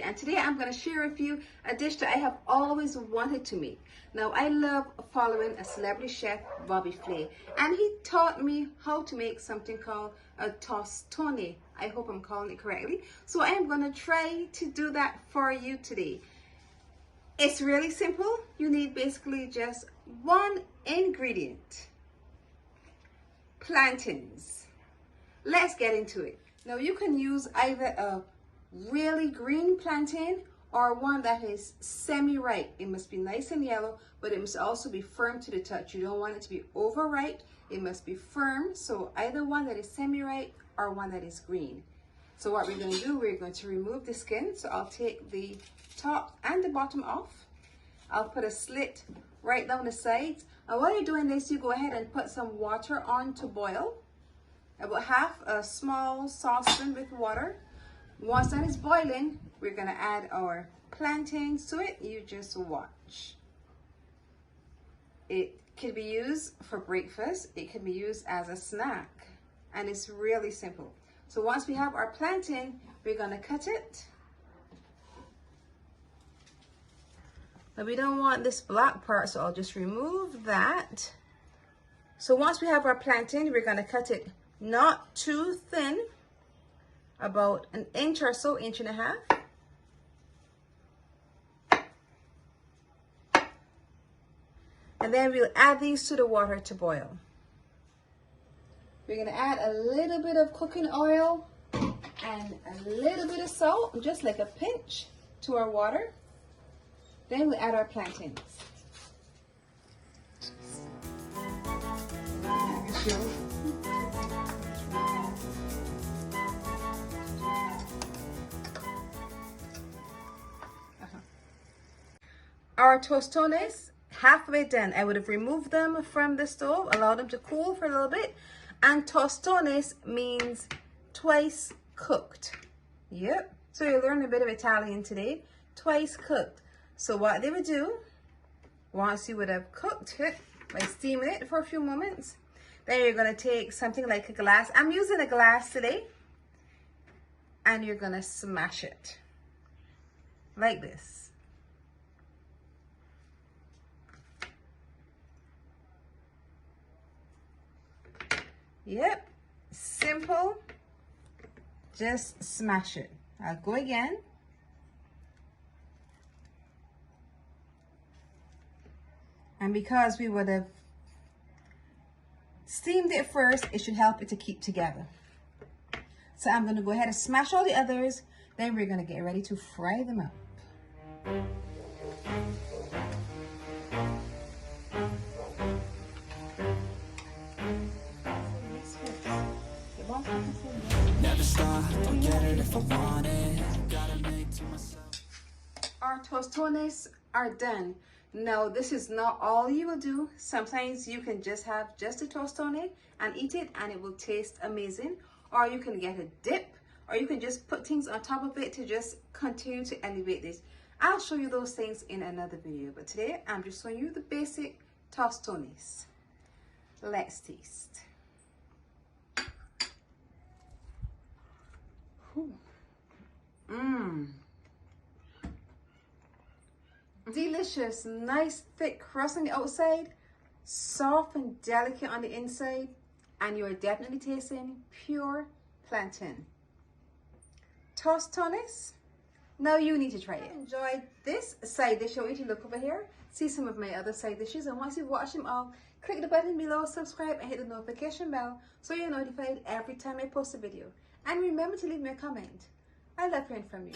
and today I'm going to share with you a dish that I have always wanted to make. Now, I love following a celebrity chef, Bobby Flay, and he taught me how to make something called a tostone. I hope I'm calling it correctly. So I am going to try to do that for you today. It's really simple. You need basically just one ingredient: plantains. Let's get into it. Now, you can use either a really green plantain or one that is semi-ripe. It must be nice and yellow, but it must also be firm to the touch. You don't want it to be overripe. It must be firm. So either one that is semi-ripe or one that is green. So what we're going to do, we're going to remove the skin. So I'll take the top and the bottom off. I'll put a slit right down the sides. And while you're doing this, you go ahead and put some water on to boil. About half a small saucepan with water. Once that is boiling, we're going to add our plantains to it. You just watch. It can be used for breakfast. It can be used as a snack. And it's really simple. So once we have our plantain, we're going to cut it. Now, we don't want this black part, so I'll just remove that. So once we have our plantain, we're going to cut it not too thin, about an inch or so, inch and a half. And then we'll add these to the water to boil. We're going to add a little bit of cooking oil and a little bit of salt, just like a pinch, to our water. Then we'll add our plantains. Our tostones, halfway done. I would have removed them from the stove, allowed them to cool for a little bit. And tostones means twice cooked. Yep. So you learned a bit of Italian today. Twice cooked. So what they would do, once you would have cooked it by steaming it for a few moments, then you're going to take something like a glass. I'm using a glass today. And you're going to smash it like this. Yep, simple. Just smash it. I'll go again. And because we would have steamed it first, it should help it to keep together. So I'm going to go ahead and smash all the others. Then we're going to get ready to fry them up. Never stop, I'll get it if I want it. Gotta make to myself. Our tostones are done. Now, this is not all you will do. Sometimes you can just have just a tostone and eat it, and it will taste amazing. Or you can get a dip, or you can just put things on top of it to just continue to elevate this. I'll show you those things in another video, but today I'm just showing you the basic tostones. Let's taste. Mmm. Delicious, nice thick crust on the outside, soft and delicate on the inside, and you're definitely tasting pure plantain. Tostones, now you need to try it. Enjoy this side dish. I want you to look over here, see some of my other side dishes, and once you've watched them all, click the button below, subscribe, and hit the notification bell so you're notified every time I post a video. And remember to leave me a comment. I love hearing from you.